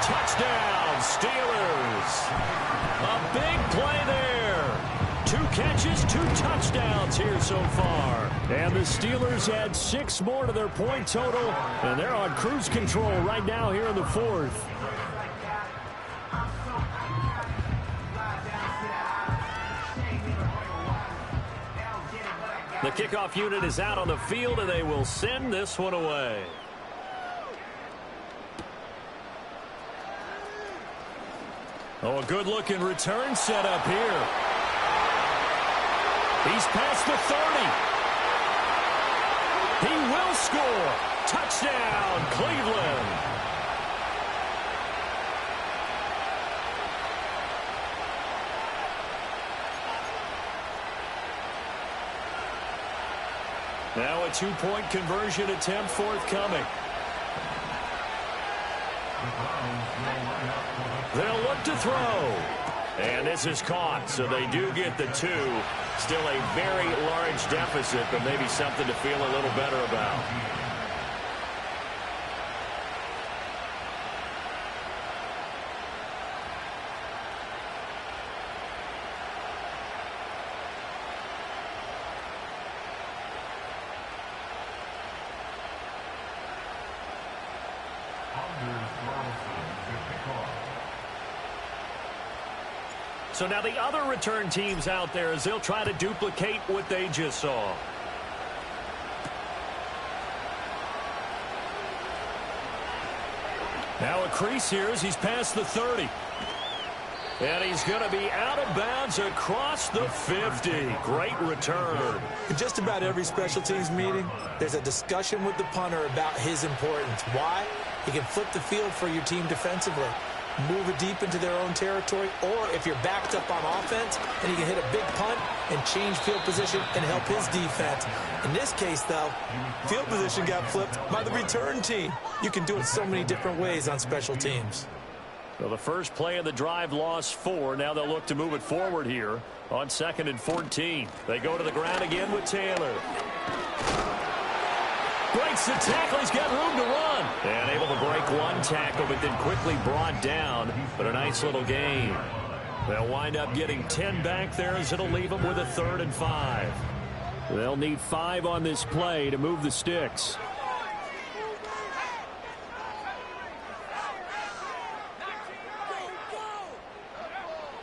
S2: Touchdown, Steelers. A big play there. 2 catches, 2 touchdowns here so far. And the Steelers add 6 more to their point total. And they're on cruise control right now here in the 4th. The kickoff unit is out on the field, and they will send this one away. Oh, a good-looking return set up here. He's past the 30. He will score. Touchdown, Cleveland. Now a 2-point conversion attempt forthcoming. They'll look to throw. And this is caught, so they do get the 2. Still a very large deficit, but maybe something to feel a little better about. So now the other return teams out there as they'll try to duplicate what they just saw. Now a crease here as he's past the 30. And he's going to be out of bounds across the 50. Great return.
S3: In just about every special teams meeting, there's a discussion with the punter about his importance. Why? He can flip the field for your team defensively. move it deep into their own territory, or if you're backed up on offense, then you can hit a big punt and change field position and help his defense. In this case, though, field position got flipped by the return team. You can do it so many different ways on special teams.
S2: Well, the first play of the drive lost 4. Now they'll look to move it forward here on 2nd and 14. They go to the ground again with Taylor. Breaks the tackle. He's got room to run. And able to break one tackle, but then quickly brought down. But a nice little gain. They'll wind up getting 10 back there as it'll leave them with a 3rd and 5. They'll need 5 on this play to move the sticks.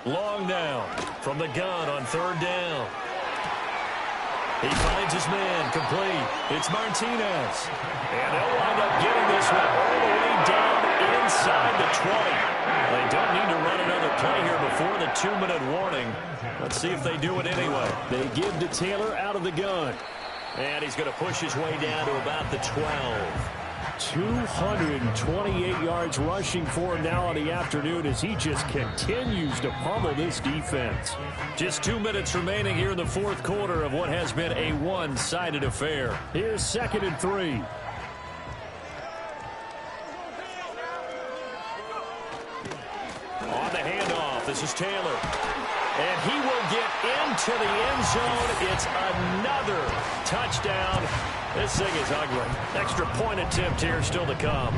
S2: Long down from the gun on 3rd down. He finds his man, complete. It's Martinez. And they'll wind up getting this one all the way down inside the 20. They don't need to run another play here before the 2-minute warning. Let's see if they do it anyway. They give to Taylor out of the gun. And he's going to push his way down to about the 12. 228 yards rushing for him now in the afternoon as he just continues to pummel this defense. Just 2 minutes remaining here in the 4th quarter of what has been a one-sided affair. Here's 2nd and 3. On the handoff, this is Taylor. And he will get into the end zone. It's another touchdown. This thing is ugly. Extra point attempt here still to come.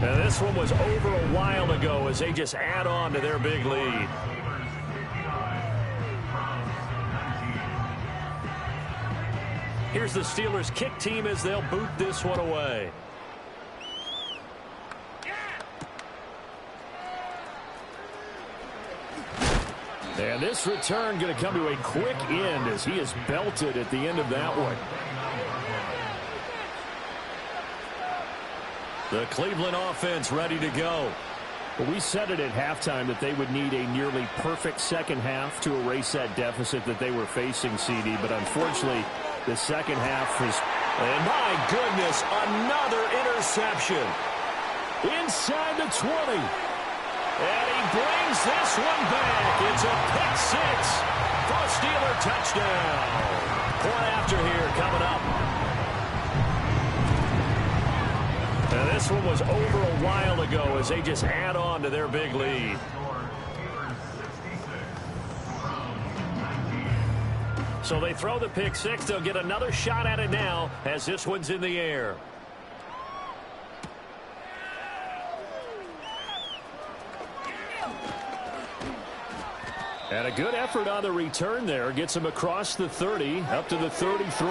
S2: Now this one was over a while ago as they just add on to their big lead. Here's the Steelers kick team as they'll boot this one away. And this return going to come to a quick end as he is belted at the end of that one. The Cleveland offense ready to go. Well, we said it at halftime that they would need a nearly perfect second half to erase that deficit that they were facing, CD. But unfortunately, the second half is... And my goodness, another interception. Inside the 20. And he brings this one back. It's a pick 6 for a Steeler touchdown. Point after here coming up. And this one was over a while ago as they just add on to their big lead. So they throw the pick 6. They'll get another shot at it now as this one's in the air. And a good effort on the return there. Gets him across the 30, up to the 33.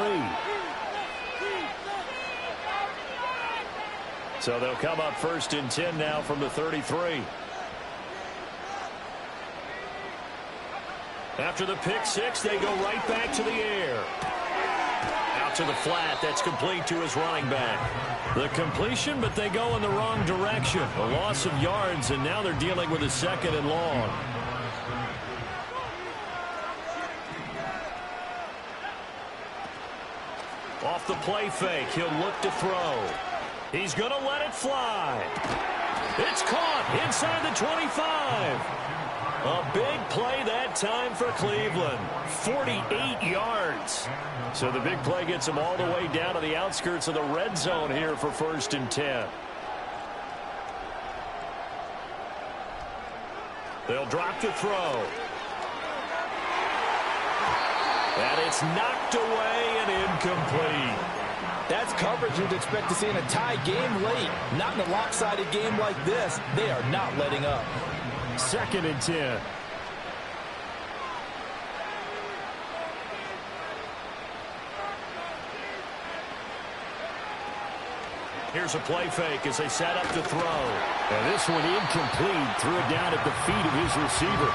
S2: So they'll come up 1st and 10 now from the 33. After the pick 6, they go right back to the air. Out to the flat. That's complete to his running back. The completion, but they go in the wrong direction. A loss of yards, and now they're dealing with a 2nd and long. Off the play fake, he'll look to throw. He's going to let it fly. It's caught inside the 25. A big play that time for Cleveland. 48 yards. So the big play gets him all the way down to the outskirts of the red zone here for 1st and 10. They'll drop to throw. And it's knocked away and incomplete.
S3: That's coverage you'd expect to see in a tie game late. Not in a lopsided game like this. They are not letting up.
S2: 2nd and 10. Here's a play fake as they set up to throw. And this one incomplete. Threw it down at the feet of his receiver.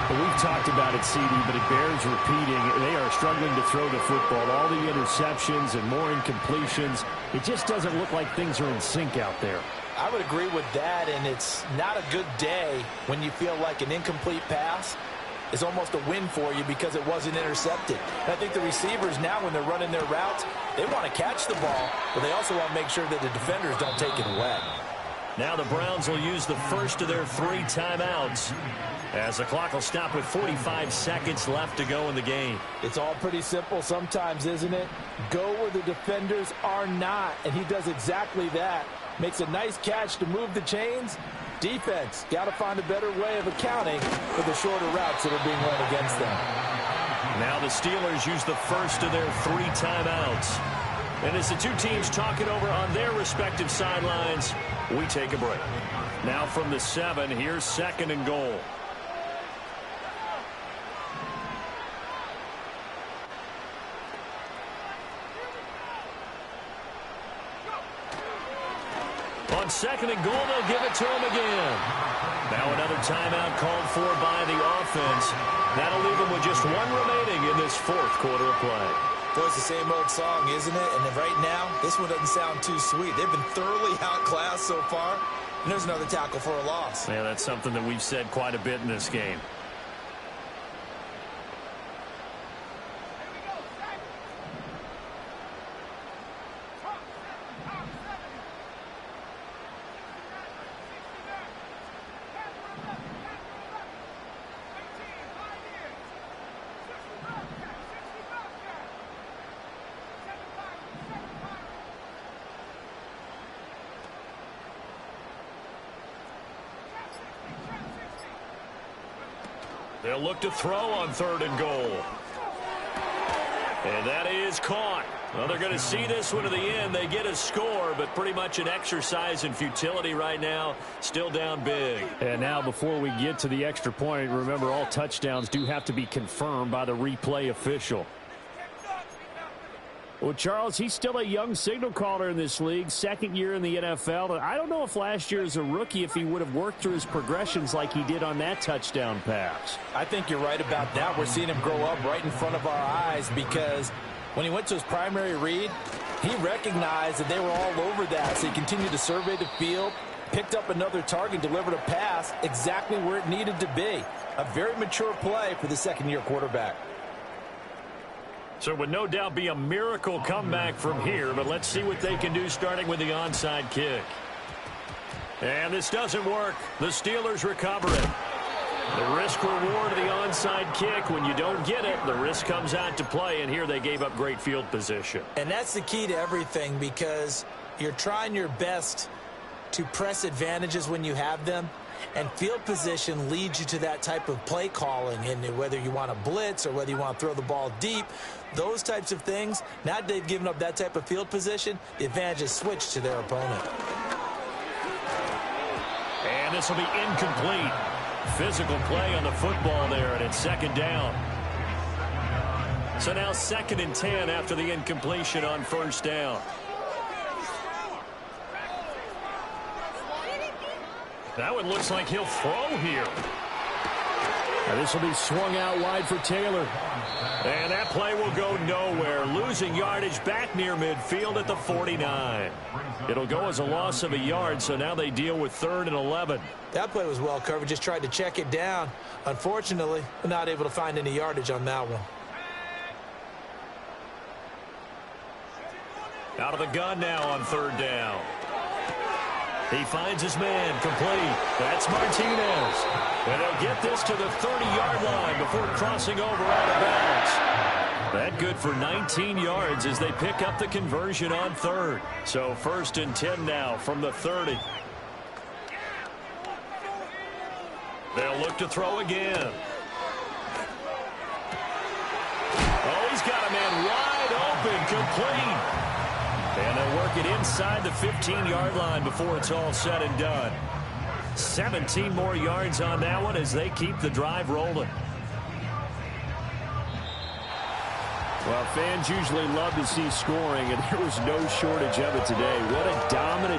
S2: Well, we've talked about it, CD, but it bears repeating. They are struggling to throw the football. All the interceptions and more incompletions. It just doesn't look like things are in sync out there.
S3: I would agree with that, and it's not a good day when you feel like an incomplete pass is almost a win for you because it wasn't intercepted. And I think the receivers now, when they're running their routes, they want to catch the ball, but they also want to make sure that the defenders don't take it away.
S2: Now the Browns will use the first of their 3 timeouts, as the clock will stop with 45 seconds left to go in the game.
S3: It's all pretty simple sometimes, isn't it? Go where the defenders are not, and he does exactly that. Makes a nice catch to move the chains. Defense, got to find a better way of accounting for the shorter routes that are being run against them.
S2: Now the Steelers use the first of their 3 timeouts. And as the two teams talk it over on their respective sidelines, we take a break. Now from the 7, here's 2nd and goal. On 2nd and goal, they'll give it to him again. Now another timeout called for by the offense. That'll leave them with just 1 remaining in this 4th quarter of play.
S3: Boy, it's the same old song, isn't it? And right now, this one doesn't sound too sweet. They've been thoroughly outclassed so far. And there's another tackle for a loss.
S2: Yeah, that's something that we've said quite a bit in this game. They'll look to throw on 3rd and goal. And that is caught. Well, they're going to see this one to the end. They get a score, but pretty much an exercise in futility right now. Still down big.
S4: And now before we get to the extra point, remember all touchdowns do have to be confirmed by the replay official. Well, Charles, he's still a young signal caller in this league, 2nd year in the NFL. And I don't know if last year as a rookie, if he would have worked through his progressions like he did on that touchdown pass.
S3: I think you're right about that. We're seeing him grow up right in front of our eyes because when he went to his primary read, he recognized that they were all over that. So he continued to survey the field, picked up another target, delivered a pass exactly where it needed to be. A very mature play for the 2nd-year quarterback.
S2: So it would no doubt be a miracle comeback from here, but let's see what they can do starting with the onside kick. And this doesn't work. The Steelers recover it. The risk-reward of the onside kick, when you don't get it, the risk comes out to play, and here they gave up great field position.
S3: And that's the key to everything because you're trying your best to press advantages when you have them. And field position leads you to that type of play calling, and whether you want to blitz or whether you want to throw the ball deep, those types of things, now that they've given up that type of field position, the advantage is switched to their opponent.
S2: And this will be incomplete. Physical play on the football there, and it's 2nd down. So now 2nd and 10 after the incompletion on 1st down. That one looks like he'll throw here.
S4: This will be swung out wide for Taylor.
S2: And that play will go nowhere. Losing yardage back near midfield at the 49. It'll go as a loss of a yard, so now they deal with 3rd and 11.
S3: That play was well covered. Just tried to check it down. Unfortunately, not able to find any yardage on that one.
S2: Out of the gun now on 3rd down. He finds his man, complete. That's Martinez. And they'll get this to the 30-yard line before crossing over out of bounds. That good for 19 yards as they pick up the conversion on 3rd. So 1st and 10 now from the 30. They'll look to throw again. Oh, he's got a man wide open, complete. And they'll work it inside the 15-yard line before it's all said and done. 17 more yards on that one as they keep the drive rolling.
S4: Well, fans usually love to see scoring, and there was no shortage of it today. What a dominant